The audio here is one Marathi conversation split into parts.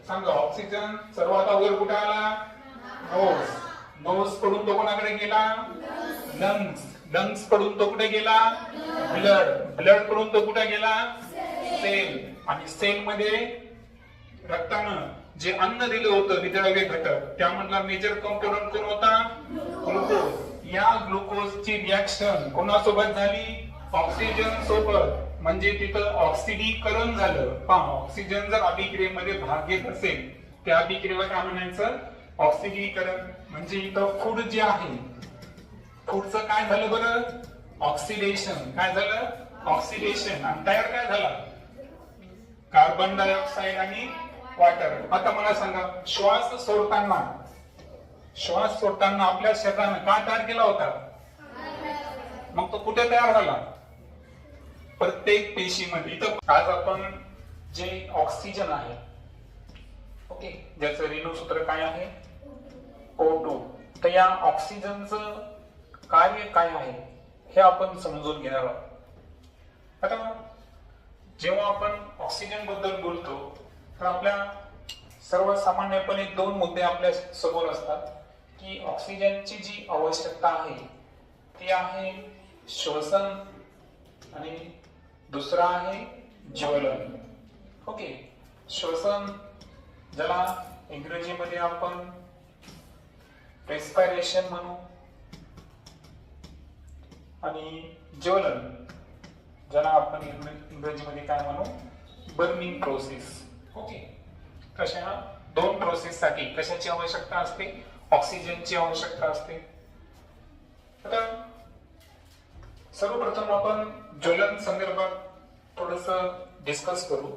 सांगा ऑक्सिजन सर्वात अगोदर कुठे आला? नोज. नोज कडून तो कोणाकडे गेला? लंग्स. लंग्स कडून तो कुठे गेला? ब्लड. ब्लड कडून तो कुठे गेला? सेल. आणि सेल मध्ये रक्तानं जे अन्न दिलं होतं वितळवे घटक त्यामधला मेजर कंपोनंट कोण होता? ग्लुकोज. या ग्लुकोजची रिॲक्शन कोणासोबत झाली? ऑक्सिजन सोबत. म्हणजे तिथं ऑक्सिडीकरण झालं. पहा, ऑक्सिजन जर अभिक्रियेमध्ये भाग घेत असेल त्या अभिक्रियेला काय म्हणायचं? ऑक्सिडीकरण. म्हणजे इथं फूड जे आहे फूडचं काय झालं बरं? ऑक्सिडेशन. काय झालं? ऑक्सिडेशन. आणि तयार काय झाला? कार्बन डायऑक्साईड आणि वॉटर. आता मला सांगा, श्वास सोडताना आपल्या शरीरानं काय तयार केला होता? मग तो कुठे तयार झाला? प्रत्येक पेशीमध्ये. इथं आज आपण जे ऑक्सिजन आहे, ओके, ज्याचं रेणुसूत्र काय आहे? O2. तर या ऑक्सिजनचं कार्य काय आहे हे आपण समजून घेणार आहोत. आता जेव्हा आपण ऑक्सिजन बद्दल बोलतो तर आपल्या सर्वसामान्यपणे दोन मुद्दे आपल्या समोर असतात की ऑक्सिजनची जी आवश्यकता आहे ती आहे श्वसन आणि दुसरा आहे ज्वलन. ओके, श्वसन ज्याला इंग्रजीमध्ये आपण रेस्पिरेशन म्हणू आणि ज्वलन ज्याला आपण इंग्रजीमध्ये काय म्हणू? Burning process. ओके, कशा दोन प्रोसेस साठी कशाची आवश्यकता असते? ऑक्सिजनची आवश्यकता असते. आता सर्वप्रथम आपण ज्वलन संदर्भात थोडस डिस्कस करू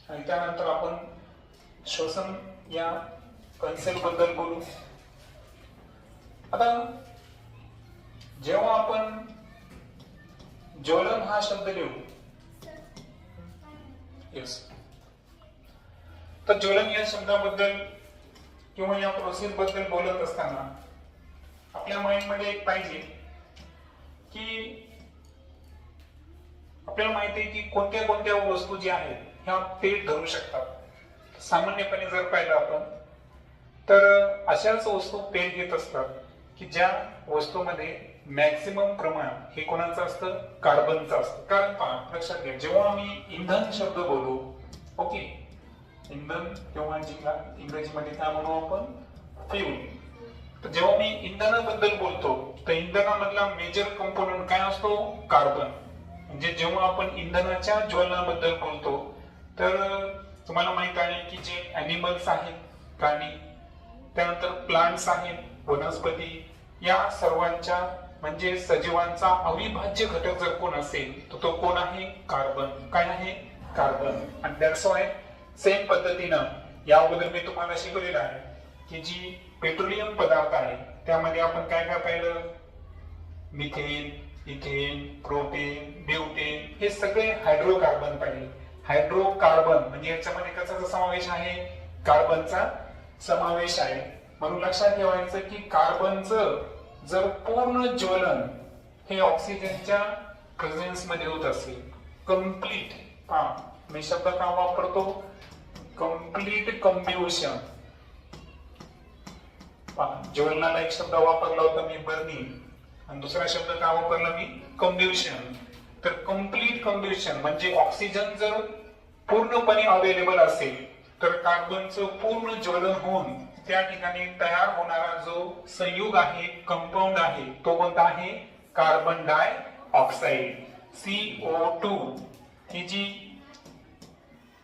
आणि त्यानंतर आपण श्वसन या कन्सेप्ट बद्दल बोलू. आता जेव्हा आपण ज्वलन हा शब्द लिहू, यस, तर ज्वलन या शब्दाबद्दल किंवा या प्रोसेस बद्दल बोलत असताना आपल्या माइंड मध्ये एक पाहिजे की आपल्याला माहिती आहे की कोणत्या कोणत्या वस्तू ज्या आहेत ह्या पेट धरू शकतात. सामान्यपणे जर पाहिलं आपण तर अशाच वस्तू पेट घेत असतात की ज्या वस्तूमध्ये मॅक्सिमम प्रमाण हे कोणाचं असतं? कार्बनचं असतं. कारण पहा, लक्षात घ्या, जेव्हा आम्ही इंधन शब्द बोलू, ओके, इंधन किंवा इंग्रजीमध्ये काय म्हणू आपण? फ्यूल. तर जेव्हा मी इंधनाबद्दल बोलतो तर इंधनामधला मेजर कंपोनंट काय असतो? कार्बन. म्हणजे जेव्हा आपण इंधनाच्या ज्वलनाबद्दल बोलतो तर तुम्हाला माहित आहे की जे अॅनिमल्स आहेत, प्राणी, त्यानंतर प्लांट्स आहेत, वनस्पती, या सर्वांच्या म्हणजे सजीवांचा अविभाज्य घटक जर कोण असेल तर तो कोण आहे? कार्बन. काय आहे? कार्बन. आणि दॅट्स व्हाय सेम पद्धतीनं या अगोदर मी तुम्हाला शिकवलेलं आहे की जी पेट्रोलियम पदार्थ आहे त्यामध्ये आपण काय काय पाहिलं? मिथेन, इथेन, प्रोपेन, ब्युटेन, हे सगळे हायड्रोकार्बन पाहिले. हायड्रोकार्बन म्हणजे याच्यामध्ये कशाचा समावेश आहे? कार्बनचा समावेश आहे. म्हणून लक्षात ठेवायचं की कार्बनचं जर पूर्ण ज्वलन हे ऑक्सिजनच्या प्रेझेन्स मध्ये होत असेल, कम्प्लीट, मी शब्द का वापरतो? कम्प्लीट कंब्युशन. ज्वलनाला एक शब्द वापरला होता मी, बर्निंग, आणि दुसरा शब्द का वापरला मी? कंब्युशन. तर कम्प्लीट कंब्युशन म्हणजे ऑक्सिजन जर पूर्णपणे अवेलेबल असेल तर कार्बनचं पूर्ण ज्वलन होऊन त्या ठिकाणी तयार होणारा जो संयुग आहे, कंपाऊंड आहे, तो कोणता आहे? कार्बन डाय ऑक्साईड, CO2. ही जी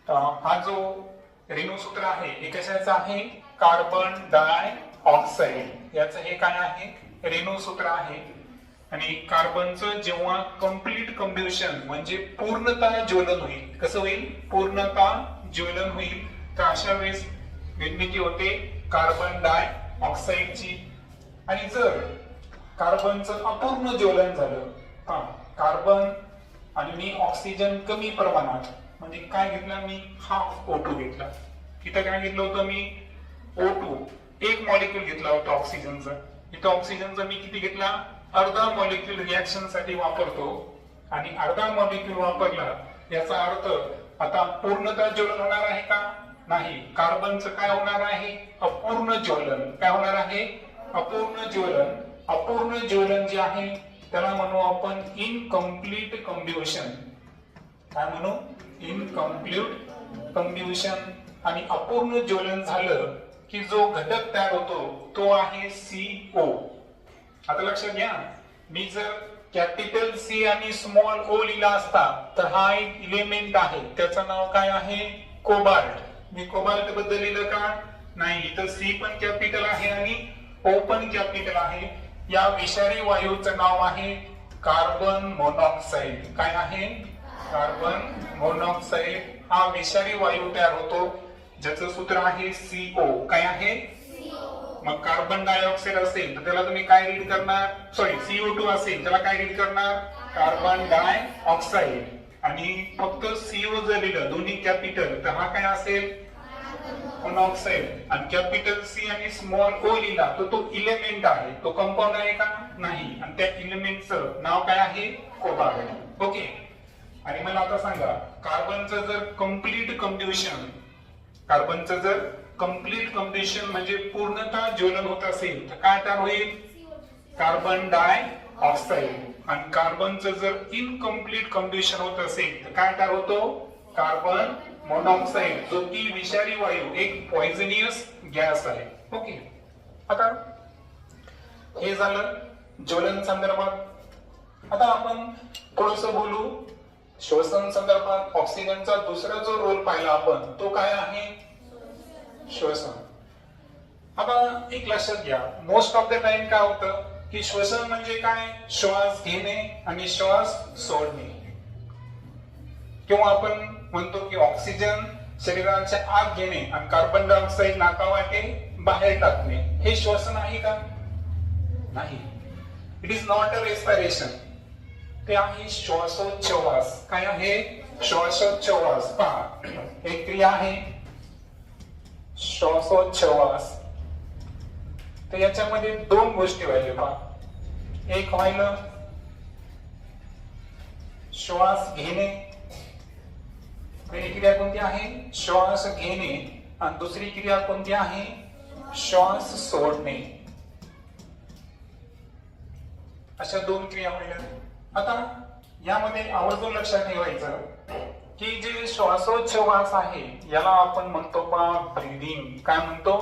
हा जो रेणुसूत्र आहे हे कशाचा आहे? कार्बन डाय ऑक्साईड. याचं हे काय आहे? रेणुसूत्र आहे. आणि कार्बनचं जेव्हा कम्प्लीट कंब्युशन म्हणजे पूर्णतः ज्वलन होईल, कसं होईल? पूर्णतः ज्वलन होईल, तर अशा वेळेस निर्मिती होते कार्बन डाय ऑक्साईडची. आणि जर कार्बनचं अपूर्ण ज्वलन झालं, कार्बन आणि मी ऑक्सिजन कमी प्रमाणात, म्हणजे काय घेतला मी? हाफ O2 घेतला. इथं काय घेतलं होतं मी? O2, एक मॉलिक्यूल घेतला होता ऑक्सिजनचा. इथं ऑक्सिजनचा मी किती घेतला? अर्धा मॉलिक्यूल रिॲक्शन साठी वापरतो आणि अर्धा मॉलिक्यूल वापरला, याचा अर्थ आता पूर्णतः ज्वलन होणार आहे का? नाही. कार्बनचं काय होणार आहे? अपूर्ण ज्वलन. काय होणार आहे? अपूर्ण ज्वलन. अपूर्ण ज्वलन जे आहे त्याला म्हणू आपण इनकम्प्लीट कंब्युशन. काय म्हणू? इनकम्प्लीट कंब्युशन. आणि अपूर्ण ज्वलन झालं की जो घटक तयार होतो तो आहे CO. आता लक्षात घ्या, मी जर कॅपिटल C आणि स्मॉल O लिहिला असता तर हा एक इलेमेंट आहे, त्याचं नाव काय आहे? कोबाल्ट. मी कोबाल्ट बद्दल लिहिलं का? नाही. इथं C पण कॅपिटल आहे आणि O पण कॅपिटल आहे. या विषारी वायूचं नाव आहे कार्बन मोनॉक्साईड. काय आहे? Carbon monoxide. हा विषारी वायू तयार होतो ज्याचं सूत्र आहे CO. काय आहे? मग कार्बन डायऑक्साईड असेल तर त्याला तुम्ही काय रीड करणार? सॉरी, CO2 असेल त्याला काय रीड करणार? Carbon dioxide. आणि फक्त CO जर लिहिलं दोन्ही कॅपिटल तर हा काय असेल? मोनॉक्साईड. आणि कॅपिटल C आणि स्मॉल O लिहिला तर तो इलेमेंट आहे. तो कंपाऊंड आहे का? नाही. आणि त्या इलेमेंटचं नाव काय आहे? कोबाल्ट. ओके. आणि मला आता सांगा, कार्बनचं जर कम्प्लीट कंब्युशन, कार्बनचं जर कम्प्लीट कंब्युशन म्हणजे पूर्णतः ज्वलन होत असेल तर काय तयार होईल? Carbon dioxide. आणि कार्बनचं जर इनकम्प्लीट कंब्युशन होत असेल तर काय तयार होतो? कार्बन मोनॉक्साईड, जो की विषारी वायू, एक पॉइझनियस गॅस आहे. ओके. आता हे झालं ज्वलन संदर्भात. आता आपण थोडंसं बोलू श्वसन संदर्भात. ऑक्सिजनचा दुसरा जो रोल पाहिला आपण तो काय आहे? श्वसन. आता एक लक्षात घ्या, मोस्ट ऑफ द टाइम काय होतं की श्वसन म्हणजे काय? श्वास घेणे आणि श्वास सोडणे. किंवा आपण म्हणतो की ऑक्सिजन शरीराच्या आत घेणे आणि कार्बन डायऑक्साईड नाकावाटे बाहेर टाकणे. हे श्वसन आहे का? नाही. It is not a respiration. ते आहे श्वासोच्छवास. काय आहे? श्वासोच्छवास. पहा, एक क्रिया आहे श्वासोच्छवास. तर याच्यामध्ये दोन गोष्टी व्हायला. पहा, एक व्हायला श्वास घेणे. पहिली क्रिया कोणती आहे? श्वास घेणे. आणि दुसरी क्रिया कोणती आहे? श्वास सोडणे. अशा दोन क्रिया व्हायला. आता यामध्ये आवर्जून लक्षात ठेवायचं की जे श्वासोच्छवास आहे याला आपण म्हणतो ब्रीदिंग. काय म्हणतो?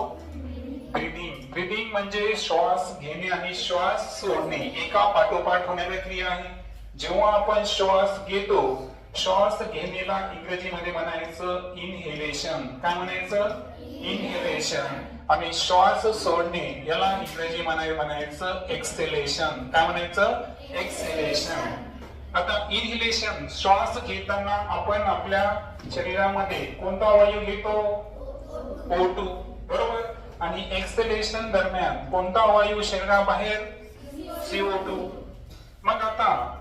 ब्रीदिंग. ब्रीदिंग म्हणजे श्वास घेणे आणि श्वास सोडणे एका पाठोपाठ होणाऱ्या क्रिया आहे. जेव्हा आपण श्वास घेतो, श्वास घेणेला इंग्रजीमध्ये म्हणायचं इनहेलेशन. काय म्हणायचं? इनहेलेशन. आणि श्वास सोडणे याला इंग्रजी म्हणायचं एक्सहेलेशन. काय म्हणायचं? एक्सहेलेशन. आता इनहेलेशन, श्वास घेताना आपण आपल्या शरीरामध्ये कोणता वायू घेतो? O2. बरोबर. आणि एक्सहेलेशन दरम्यान कोणता वायू शरीराबाहेर? CO2. मग आता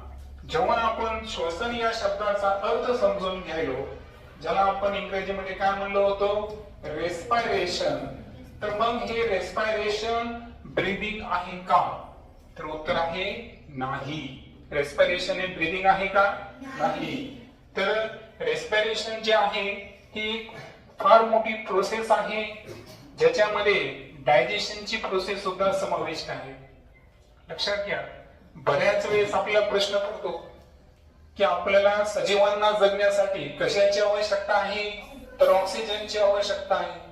जेव्हा आपण श्वसन या शब्दाचा अर्थ समजून घ्यायलो, ज्याला आपण इंग्रजीमध्ये काय म्हणलो होतो? रेस्पिरेशन. तर मग हे रेस्पिरेशन ब्रीदिंग आहे का? तर उत्तर आहे नाही. रेस्पिरेशन हे ब्रीदिंग आहे का? नाही. तर रेस्पिरेशन जे आहे ही फार मोठी प्रोसेस आहे ज्याच्यामध्ये डायजेशनची प्रोसेस सुद्धा समाविष्ट आहे. लक्षात घ्या, बऱ्याच वेळेस आपल्याला प्रश्न पडतो की आपल्याला सजीवांना जगण्यासाठी कशाची आवश्यकता आहे? तर ऑक्सिजनची आवश्यकता आहे.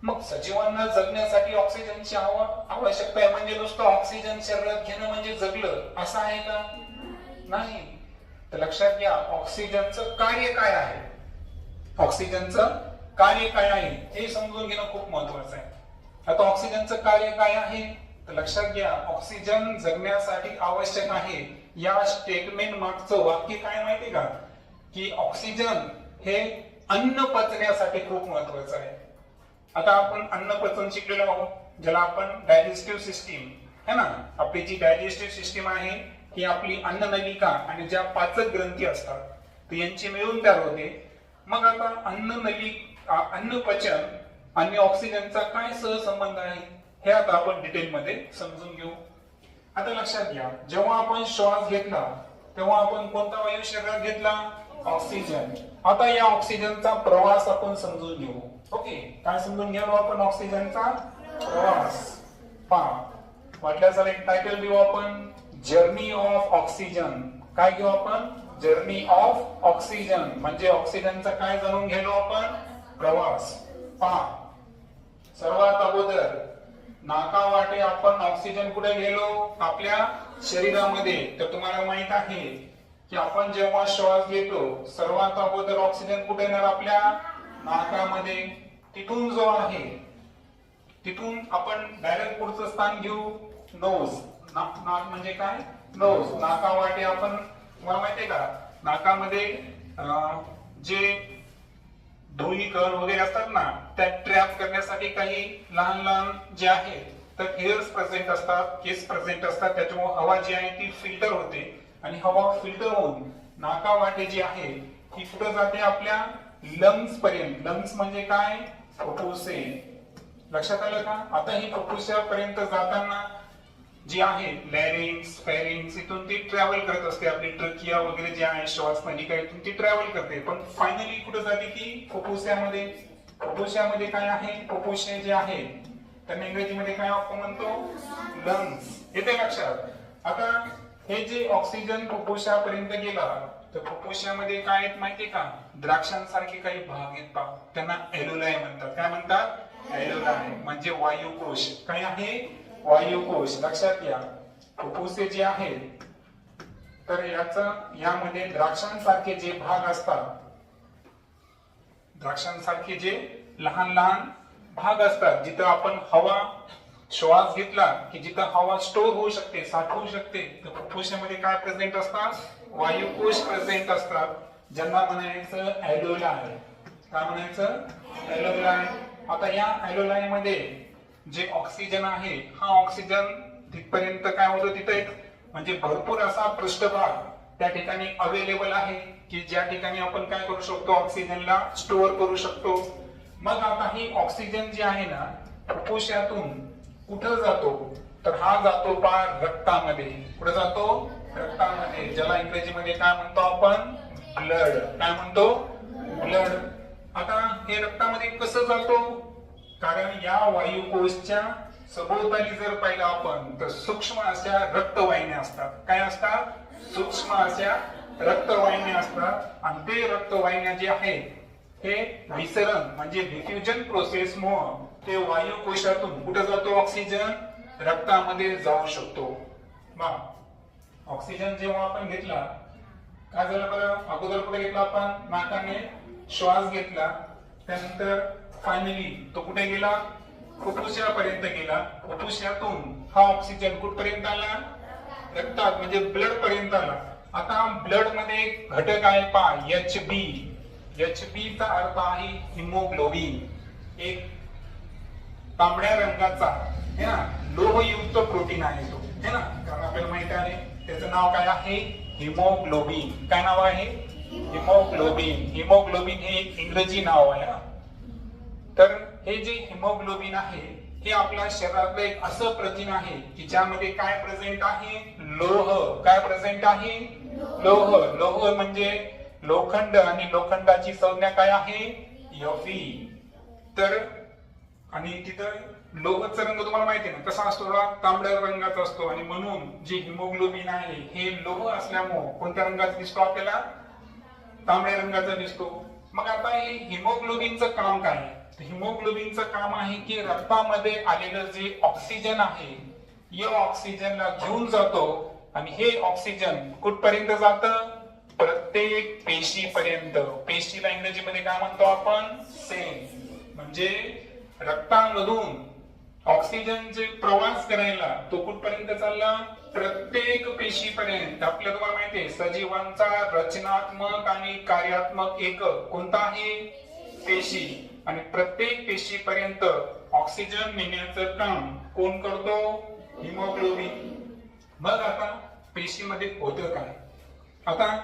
मग सजीवांना जगण्यासाठी ऑक्सिजनची आवश्यकता आहे म्हणजे नुसतं ऑक्सिजन शरीरात घेणं म्हणजे जगलं असं आहे का? नाही. तर लक्षात घ्या, ऑक्सिजनचं कार्य काय आहे? ऑक्सिजनचं कार्य काय आहे हे समजून घेणं खूप महत्वाचं आहे. आता ऑक्सिजनचं कार्य काय आहे तर लक्षात घ्या, ऑक्सिजन जगण्यासाठी आवश्यक आहे. या स्टेटमेंट मागचं वाक्य काय माहिती का? की ऑक्सिजन हे अन्न पचण्यासाठी खूप महत्वाचं आहे. आता आपण अन्न पचन शिकलेलो आहोत, ज्याला आपण डायजेस्टिव्ह सिस्टीम है ना. आपली जी डायजेस्टिव्ह सिस्टीम आहे ही आपली अन्ननलिका आणि ज्या पाचक ग्रंथी असतात तर यांची मिळून तयार होते. मग आता अन्न पचन आणि ऑक्सिजनचा काय सहसंबंध आहे हे आता आपण डिटेल मध्ये समजून घेऊ. आता लक्षात घ्या, जेव्हा आपण श्वास घेतला तेव्हा आपण कोणता वायू शरीरात घेतला? ऑक्सिजन. आता या ऑक्सिजनचा प्रवास आपण समजून घेऊ. ओके, काय समजून घ्यावं आपण ऑक्सिजनचा प्रवास. पहा, म्हटल्याचा एक टायटल देऊ आपण, जर्नी ऑफ ऑक्सिजन. काय घेऊ आपण? जर्नी ऑफ ऑक्सिजन, म्हणजे ऑक्सिजनचा काय जाणून घ्यायलो आपण? प्रवास. पहा, सर्वात अगोदर नाकावाटे आपण ऑक्सिजन कुठे गेलो? आपल्या शरीरामध्ये. तर तुम्हाला माहित आहे की आपण जेव्हा श्वास घेतो सर्वात अगोदर ऑक्सिजन कुठे येणार? आपल्या नाकामध्ये. तिथून जो आहे तिथून आपण डायरेक्ट पुढचं स्थान घेऊ नोज. नाक म्हणजे काय? नोज. नाकावाटे आपण, तुम्हाला माहितीये का, नाकामध्ये जे धुळी कण वगैरे असतात ना, त्या ट्रॅप करण्यासाठी काही लहान लहान जे आहेत तर हेअर्स प्रेझेंट असतात, केस प्रेझेंट असतात. त्याच्यामुळे हवा जी आहे ती फिल्टर होते आणि हवा फिल्टर होऊन नाकावाटे जी आहे ती कुठे जाते? आपल्या लंग्स पर्यंत. लंग्स म्हणजे काय? फुफ्फुसे. लक्षात आलं का? आता ही फुफ्फुसापर्यंत जाताना जी आहे लॅरिंग्स, फेरिंग्स, इथून ती ट्रॅव्हल करत असते. आपली ट्रकिया वगैरे जे आहे श्वास नलिका इथून ती ट्रॅव्हल करते, पण फायनली कुठे जाते ती? फुफ्फुसामध्ये. फुफ्फुसामध्ये काय आहे? फुफ्फुसे जे आहे त्यांना इंग्रजीमध्ये काय आपण म्हणतो? लंग्स. येते लक्षात? आता हे जे ऑक्सिजन फुफ्फुसापर्यंत गेला तर फुफ्फुसामध्ये काय आहेत माहितीये का? द्राक्षांसारखे काही भाग आहेत पहा, त्यांना एलोलाई म्हणतात. काय म्हणतात? एलोलाई म्हणजे वायुकोश. काय आहे? वायुकोश. लक्षात घ्या, फुफ्फुसे जे आहेत तर यामध्ये द्राक्षांसारखे जे भाग असतात, द्राक्षांसारखे जे लहान लहान भाग असतात, जिथं आपण हवा श्वास घेतला की जिथं हवा स्टोर होऊ शकते, साठवू शकते, तर फुफ्फुसामध्ये काय प्रेझेंट असतात? वायुकोश प्रेझेंट असतात, ज्यांना म्हणायचं एलोलाई. काय म्हणायचं? एलोलाई. आता या एलोलाई मध्ये जे ऑक्सिजन आहे, हा ऑक्सिजन तिथपर्यंत काय होतं? तिथं एक म्हणजे भरपूर असा पृष्ठभाग त्या ठिकाणी अवेलेबल आहे की ज्या ठिकाणी आपण काय करू शकतो? ऑक्सिजनला स्टोअर करू शकतो. मग आता ही ऑक्सिजन जी आहे ना, फुफ्फुसातून कुठं जातो? तर हा जातो पहा रक्तामध्ये. कुठं जातो? रक्तामध्ये, ज्याला इंग्रजीमध्ये काय म्हणतो आपण? ब्लड. काय म्हणतो? ब्लड. आता हे रक्तामध्ये कसं जातो? कारण या वायुकोशच्या सभोवताली जर पाहिलं आपण तर सूक्ष्म अशा रक्तवाहिन्या असतात. काय असतात? सूक्ष्म अशा रक्तवाहिन्या असतात आणि ते रक्तवाहिन्या जे आहेत हे विसरण म्हणजे डिफ्युजन प्रोसेस मुळे ते वायुकोशातून कुठे जातो? ऑक्सिजन रक्तामध्ये जाऊ शकतो. ऑक्सिजन जेव्हा आपण घेतला काय झालं बरं? अगोदर कुठे घेतला आपण? नाकाने श्वास घेतला, त्यानंतर फायनली तो कुठे गेला? फुफ्फुसापर्यंत गेला. फुफ्फुसातून हा ऑक्सिजन कुठपर्यंत आला? रक्तात म्हणजे ब्लड पर्यंत आला. आता ब्लड मध्ये एक घटक आहे पहा, HB. HB चा अर्थ आहे हिमोग्लोबिन. एक तांबड्या रंगाचा है ना लोहयुक्त प्रोटीन आहे तो, है ना, कारण आपल्याला माहिती आहे त्याचं नाव काय आहे? हिमोग्लोबिन. काय नाव आहे? हिमोग्लोबिन. हिमोग्लोबिन हे एक इंग्रजी नाव आहे. तर हे जे हिमोग्लोबिन आहे हे आपल्या शरीरातलं एक असं प्रथिन आहे की ज्यामध्ये काय प्रेझेंट आहे? लोह. काय प्रेझेंट आहे? लोह. लोह म्हणजे लोखंड आणि लोखंडाची संज्ञा काय आहे? Fe. तर आणि तिथं लोहाचा रंग तुम्हाला माहिती आहे ना कसा असतो? तांबड्या रंगाचा असतो आणि म्हणून जे हिमोग्लोबिन आहे हे लोह असल्यामुळे कोणत्या रंगाचा दिसतो आपल्याला? तांबड्या रंगाचा दिसतो. मग आता हे हिमोग्लोबिनचं काम काय आहे? हिमोग्लोबिनचं काम आहे की रक्तामध्ये आलेलं जे ऑक्सिजन आहे या ऑक्सिजनला घेऊन जातो आणि हे ऑक्सिजन कुठपर्यंत जातं? प्रत्येक पेशीपर्यंत. पेशीला इंग्रजीमध्ये काय म्हणतो आपण? सेल. म्हणजे रक्तामधून ऑक्सिजन जे प्रवास करायला तो कुठपर्यंत चालला? प्रत्येक पेशीपर्यंत. आपल्याला तुम्हाला माहिती आहे सजीवांचा रचनात्मक आणि कार्यात्मक एकक कोणता आहे? पेशी. आणि प्रत्येक पेशीपर्यंत ऑक्सिजन नेण्याचं काम कोण करतो? हिमोग्लोबिन. मग आता पेशीमध्ये होतं काय? आता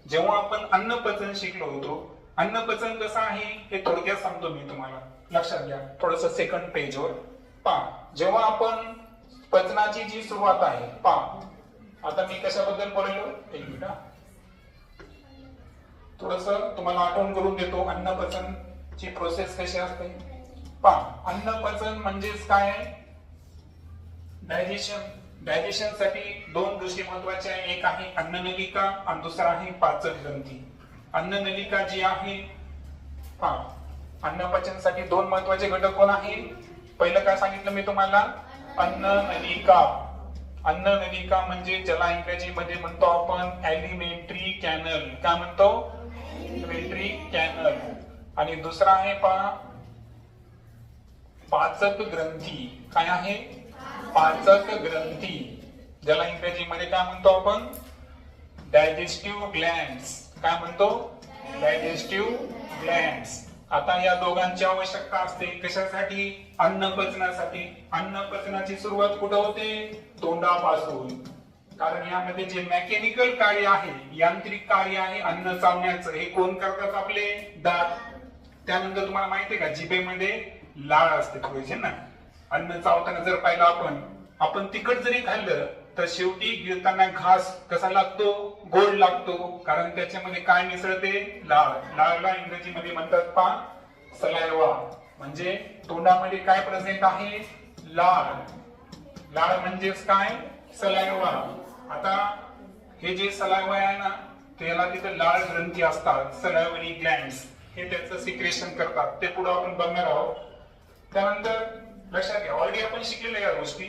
जेव्हा आपण अन्नपचन शिकलो होतो, अन्नपचन कसं आहे हे थोडक्यात सांगतो मी तुम्हाला. लक्षात घ्या, थोडस सेकंड पेजवर पहा. जेव्हा आपण पचनाची जी सुरुवात आहे पहा, आता मी कशाबद्दल बोललो? एक मिनिट, थोडस तुम्हाला आठवण करून देतो. अन्नपचन ची प्रोसेस कशी असते पहा. अन्न पचन म्हणजेच काय? डायजेशन. डायजेशन साठी दोन गोष्टी महत्वाच्या आहे. एक आहे अन्ननलिका आणि दुसरा आहे पाचक ग्रंथी. अन्ननलिका जी आहे पहा, अन्न पचनसाठी दोन महत्वाचे घटक कोण आहे? पहिलं काय सांगितलं मी तुम्हाला? अन्ननलिका. अन्ननलिका म्हणजे ज्याला इंग्रजीमध्ये म्हणतो आपण एलिमेंटरी कॅनल. काय म्हणतो? Elementary canal. आणि दुसरा आहे पहा पाचक ग्रंथी. काय आहे? पाचक ग्रंथी, ज्याला इंग्रजीमध्ये काय म्हणतो आपण? Digestive glands. काय म्हणतो? Digestive glands. आता या दोघांची आवश्यकता असते कशासाठी? अन्न पचनासाठी. अन्न पचनाची सुरुवात कुठे होते? तोंडापासून. कारण यामध्ये जे मेकॅनिकल कार्य आहे, यांत्रिक कार्य आहे अन्न चावण्याचं, हे कोण करतात? आपले दात. त्यानंतर तुम्हाला माहिती आहे का जिभेमध्ये लाळ असते थोडीशी ना. अन्न चावताना जर पाहिलं आपण तिखट जरी खाल्लं तर शेवटी गिळताना घास कसा लागतो? गोड लागतो. कारण त्याच्यामध्ये काय मिसळते? लाळ. लाळला इंग्रजीमध्ये म्हणतात पहा सलायवा. म्हणजे तोंडामध्ये काय प्रेझेंट आहे? लाळ. लाळ म्हणजेच काय? सलायवा. आता हे जे सलायवा आहे ना, त्याला तिथे लाळ ग्रंथी असतात, सलायवरी ग्लँड्स. हे त्याचं सिक्रेशन करतात. ते पुढे आपण बघणार आहोत. त्यानंतर लक्षात घ्या, ऑलरेडी आपण शिकलेल्या या गोष्टी.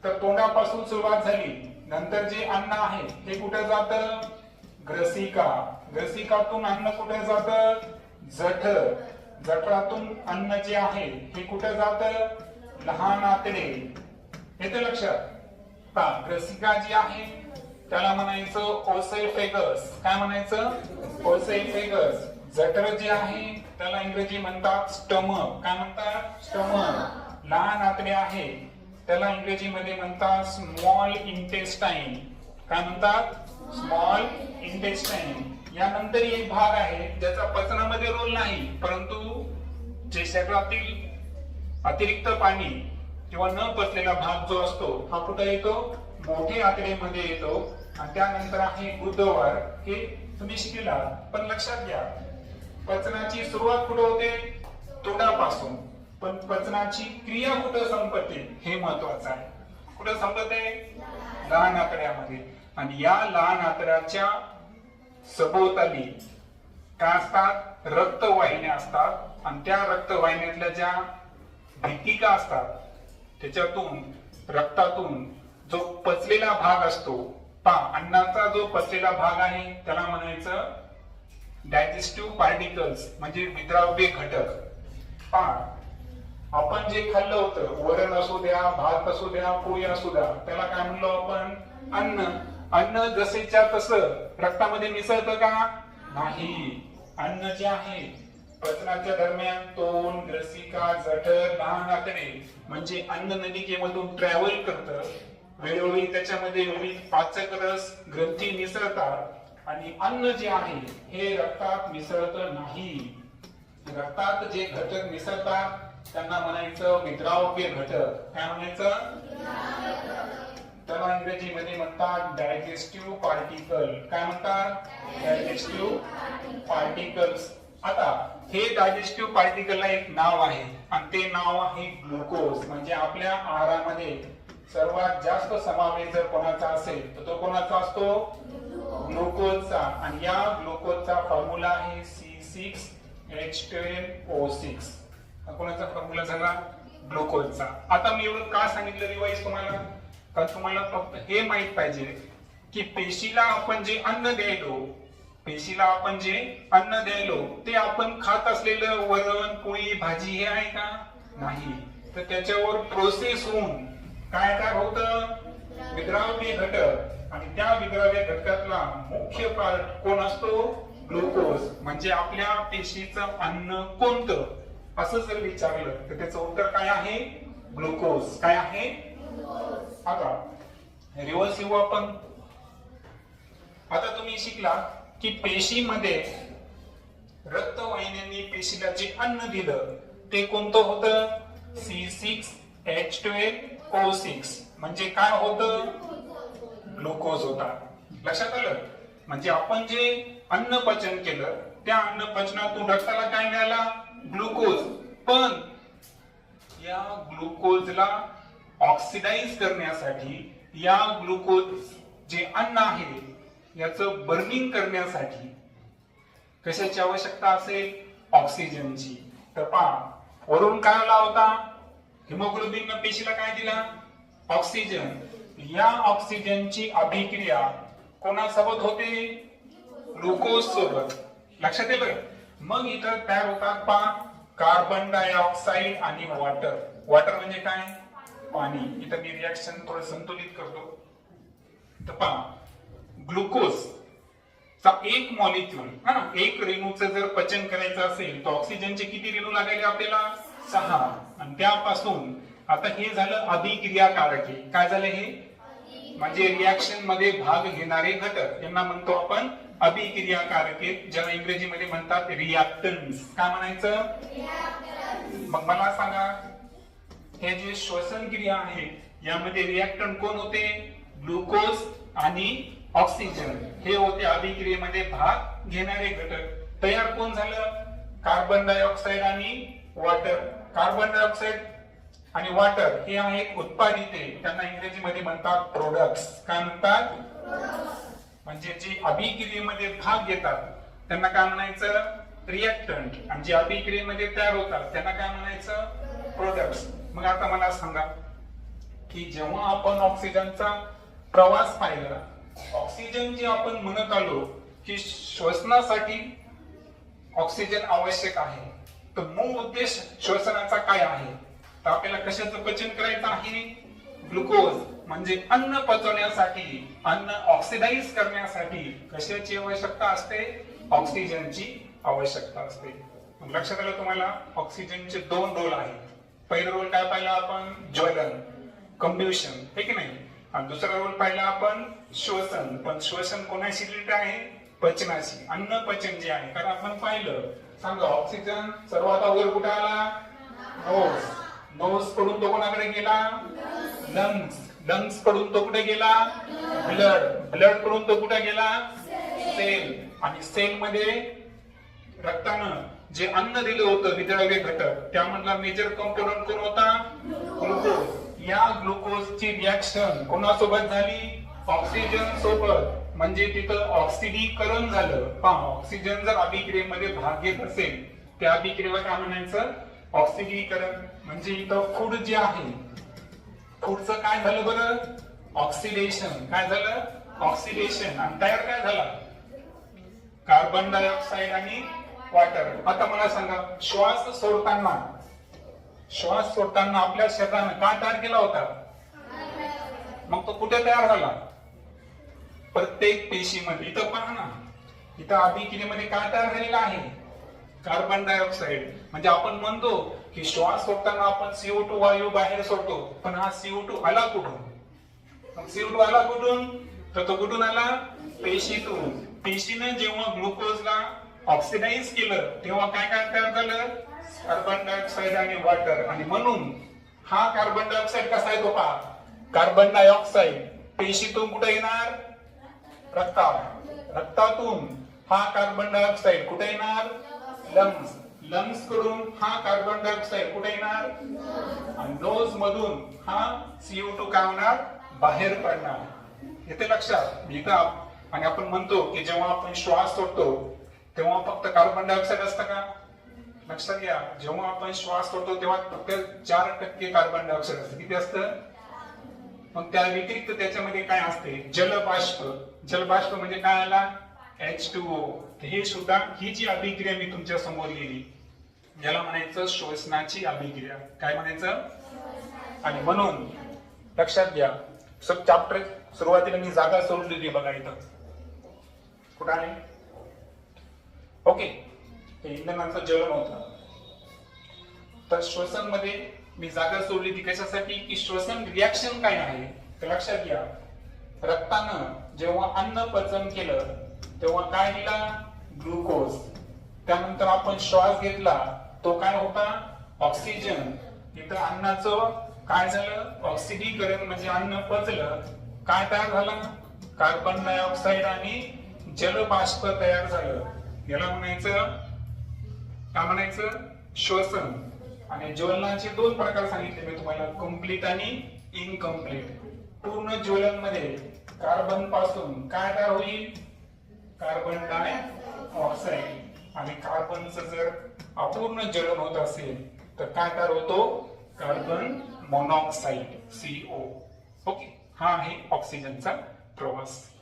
तर तोंडापासून सुरुवात झाली, नंतर जे अन्न आहे हे कुठे जातं? ग्रसिका. ग्रसिकातून अन्न कुठे जातं? जठर. जठरातून अन्न जे आहे हे कुठे जातं? लहान आतडे. येते लक्षात? पहा, ग्रसिका जी आहे त्याला म्हणायचं ओसैफेगस. काय म्हणायचं? ओसैफेगस. जठर जे आहे त्याला इंग्रजी म्हणतात स्टमक. काय म्हणतात? स्टमक. लहान आतडे आहे त्याला इंग्रजीमध्ये म्हणतात स्मॉल इंटेस्टाईन. काय म्हणतात? Small intestine. यानंतर एक भाग आहे ज्याचा पचनामध्ये रोल नाही, परंतु जे शरीरातील अतिरिक्त पाणी किंवा न पचलेला भाग जो असतो हा कुठे येतो? मोठे आतडेमध्ये येतो. आणि त्यानंतर आहे गुदद्वार. हे तुम्ही शिकला, पण लक्षात घ्या पचनाची सुरुवात कुठे होते? तोंडापासून. पण पचनाची क्रिया कुठे संपते हे महत्वाचं आहे. कुठे संपते? लहान आतड्यामध्ये. आणि या लहान आतड्याच्या सभोवताली काय असतात? रक्तवाहिन्या असतात. आणि त्या रक्तवाहिन्यातल्या ज्या भित्तिका असतात त्याच्यातून रक्तातून जो पचलेला भाग असतो पहा, अन्नाचा जो पचलेला भाग आहे त्याला म्हणायचं डायजेस्टिव्ह पार्टिकल्स, म्हणजे विद्राव्य घटक. पहा, आपण जे खाल्लं होतं, वरण असू द्या, भात असू द्या, पोळी असू द्या, त्याला काय म्हणलो आपण? अन्न. अन्न जसेच्या तसं रक्तामध्ये मिसळतं का? नाही. अन्न जे आहे पचनाच्या दरम्यान तोंड, ग्रसिका, जठर, लहान आतडे म्हणजे अन्न नलिकेमधून ट्रॅव्हल करतं. वेळोवेळी त्याच्यामध्ये विविध पाचक रस ग्रंथी मिसळतात आणि अन्न जे आहे हे रक्तात मिसळत नाही. रक्तात जे घटक मिसळतात त्यांना म्हणायचं विद्राव्य घटक. काय म्हणायचं? त्याला इंग्रजीमध्ये म्हणतात डायजेस्टिव्ह पार्टिकल. काय म्हणतात? Digestive particles. आता हे डायजेस्टिव्ह पार्टिकलला एक नाव आहे आणि ते नाव आहे ग्लुकोज. म्हणजे आपल्या आहारामध्ये सर्वात जास्त समावेश जर कोणाचा असेल तर तो कोणाचा असतो? ग्लुकोजचा. आणि या ग्लुकोजचा फॉर्म्युला आहे C6H12O6. कोणाचा फॉर्म्युला झाला? ग्लुकोजचा. आता मी एवढं का सांगितलं रिवाइज तुम्हाला? कारण तुम्हाला फक्त हे माहित पाहिजे की पेशीला आपण जे अन्न द्यायलो ते आपण खात असलेलं वरण, पोळी, भाजी हे आहे का? नाही. तर त्याच्यावर प्रोसेस होऊन काय काय होतं? विद्राव्य घटक. आणि त्या विद्राव्य घटकातला मुख्य पार्ट कोण असतो? ग्लुकोज. म्हणजे आपल्या पेशीचं अन्न कोणतं असं जर विचारलं तर त्याचं उत्तर काय आहे? ग्लुकोज. काय आहे? आता रिव्हर्स येऊ आपण. आता तुम्ही शिकला की पेशीमध्ये रक्तवाहिन्यांनी पेशीला जे अन्न दिलं ते कोणतं होतं? C6H12O6. म्हणजे काय होतं? ग्लुकोज होता. लक्षात आलं? म्हणजे आपण जे अन्न पचन केलं त्या अन्न पचनातून रक्ताला काय मिळाला? ग्लुकोज, पण या ग्लुकोजला ऑक्सिडाइज करण्यासाठी, या ग्लुकोज जे अन्न आहे याचं बर्निंग करण्यासाठी कशाची आवश्यकता असेल? ऑक्सिजनची. तर पहा, वरून काय आला होता? हिमोग्लोबिन पेशीला काय दिला? ऑक्सिजन. या ऑक्सिजनची अभिक्रिया कोणासोबत होते? ग्लुकोज सोबत. लक्षात येतं? मग इथं तयार होतात पहा कार्बन डायऑक्साइड आणि वॉटर. वॉटर म्हणजे काय? पाणी. इथं मी रिएक्शन थोडं संतुलित करतो. तर पहा, ग्लुकोज चा एक मॉलिक्यूल, एक रेणूचं जर पचन करायचं असेल तर ऑक्सिजनचे किती रेणू लागायचे आपल्याला? 6. आणि त्यापासून आता हे झालं अभिक्रियाकारके. काय झालं हे? म्हणजे रिएक्शन मध्ये भाग घेणारे घटक, यांना म्हणतो आपण अभिक्रियाकारके, ज्याला इंग्रजीमध्ये म्हणतात रिएक्टन्ट्स. काय म्हणायचं? मग मला सांगा, हे जे श्वसन क्रिया आहे यामध्ये रिएक्टंट कोण होते? ग्लुकोज आणि ऑक्सिजन हे होते अभिक्रियेमध्ये भाग घेणारे घटक. तयार कोण झालं? कार्बन डायऑक्साइड आणि वॉटर. कार्बन डायऑक्साइड आणि वॉटर हे आहेत उत्पादिते, त्यांना इंग्रजीमध्ये म्हणतात प्रोडक्ट्स. काय म्हणतात? म्हणजे जे अभिक्रियेमध्ये भाग घेतात त्यांना काय म्हणायचं? रिएक्टंट. आणि जे अभिक्रियेमध्ये तयार होतात त्यांना काय म्हणायचं? प्रोडक्ट्स. मग आता मला सांगा की जेव्हा आपण ऑक्सिजनचा प्रवास पाहिला, ऑक्सिजन जे आपण म्हणत आलो की श्वसनासाठी ऑक्सिजन आवश्यक आहे, तर मूळ उद्देश श्वसनाचा काय आहे? तर आपल्याला कशाचं पचन करायचं आहे? ग्लुकोज. म्हणजे अन्न पचवण्यासाठी, अन्न ऑक्सिडाइज करण्यासाठी कशाची आवश्यकता असते? ऑक्सिजनची आवश्यकता असते. लक्षात आलं तुम्हाला? ऑक्सिजनचे 2 रोल आहेत. पहिला रोल काय पाहिला आपण? ज्वलन, कंब्युशन, हे की नाही? आणि दुसरा रोल पाहिला आपण श्वसन. पण श्वसन कोणाशी रिलेटेड आहे? पचनाशी, अन्न पचन जे आहे. कारण आपण पाहिलं, सांगा, ऑक्सिजन सर्वात अगोदर कुठे आला? नोज. नोज कडून तो कोणाकडे गेला? लंग्स. लंग्स कडून तो कुठे गेला? ब्लड. ब्लड कडून तो कुठे गेला? सेल. आणि सेल मध्ये रक्तानं जे अन्न दिलं होतं, वितळवे घटक, त्यामधला मेजर कंपोनंट कोण होता? ग्लुकोज. या ग्लुकोजची रिएक्शन कोणासोबत झाली? ऑक्सिजन सोबत. म्हणजे तिथं ऑक्सिडीकरण झालं. पहा, ऑक्सिजन जर अभिक्रियेमध्ये भाग घेत असेल त्या अभिक्रियेला काय म्हणायचं? ऑक्सिडीकरण. म्हणजे इथं फूड जे आहे, फूडचं काय झालं बरं? ऑक्सिडेशन. काय झालं? ऑक्सिडेशन. आणि तयार काय झाला? कार्बन डायऑक्साइड आणि वॉटर. आता मला सांगा, श्वास सोडताना आपल्या शरीरानं काय तयार केला होता? मग तो कुठे तयार झाला? प्रत्येक पेशीमध्ये. इथं पहा ना, इथं अभिक्रियेमध्ये काय तयार झालेला आहे? Carbon dioxide. म्हणजे आपण म्हणतो की श्वास सोडताना आपण CO2 वायू बाहेर सोडतो, पण हा CO2 आला कुठून? मग CO2 आला कुठून? तर तो कुठून आला? पेशीतून. पेशीनं जेव्हा ग्लुकोजला ऑक्सिडाइज केलं तेव्हा काय काय तयार झालं? कार्बन डायऑक्साइड आणि वॉटर. आणि म्हणून हा कार्बन डायऑक्साइड कसा येतो पहा? कार्बन डायऑक्साइड पेशीतून कुठे येणार? रक्तात. रक्तातून हा कार्बन डायऑक्साइड कुठे येणार? लंग्स. लंग्स कडून हा कार्बन डायऑक्साइड कुठे येणार? आणि नोज मधून हा CO2 काय होणार? बाहेर पडणार. येते लक्षात? इथं आणि आपण म्हणतो की जेव्हा आपण श्वास सोडतो तेव्हा फक्त कार्बन डायऑक्साइड असतं का? लक्षात घ्या, जेव्हा आपण श्वास सोडतो तेव्हा फक्त 4% कार्बन डायऑक्साइड असतं. किती असतं? मग त्या व्यतिरिक्त त्याच्यामध्ये काय असते? जलबाष्प. जलबाष्प म्हणजे काय आला? H2O. हे सुद्धा, ही जी अभिक्रिया मी तुमच्या समोर लिहिली याला म्हणायचं श्वसनाची अभिक्रिया. काय म्हणायचं? आणि म्हणून लक्षात घ्या, सब चॅप्टर सुरुवातीला मी जागा सोडलेली बघा इथं. कुठं आहे? ओके, ते इंधनाचं ज्वलन होतं. तर श्वसन मध्ये मी जागा सोडली ती कशासाठी? की श्वसन रिएक्शन काय आहे तर लक्षात घ्या. रक्तानं जेव्हा अन्न पचन केलं तेव्हा काय दिला? ग्लुकोज. त्यानंतर आपण श्वास घेतला तो काय होता? ऑक्सिजन. इथं अन्नाचं काय झालं? ऑक्सिडीकरण. म्हणजे अन्न पचलं, काय तयार झालं? कार्बन डायऑक्साइड आणि जलबाष्प तयार झालं. याला म्हणायचं काय? म्हणायचं श्वसन आणि ज्वलनाचे दोन प्रकार सांगितले मी तुम्हाला, कम्प्लीट आणि इनकम्प्लीट. पूर्ण ज्वलन मध्ये कार्बन पासून काय तयार होईल? कार्बन डाय ऑक्साईड. आणि कार्बनचं जर अपूर्ण ज्वलन होत असेल तर काय तयार होतो? Carbon monoxide, CO. ओके, हा आहे ऑक्सिजनचा प्रवास.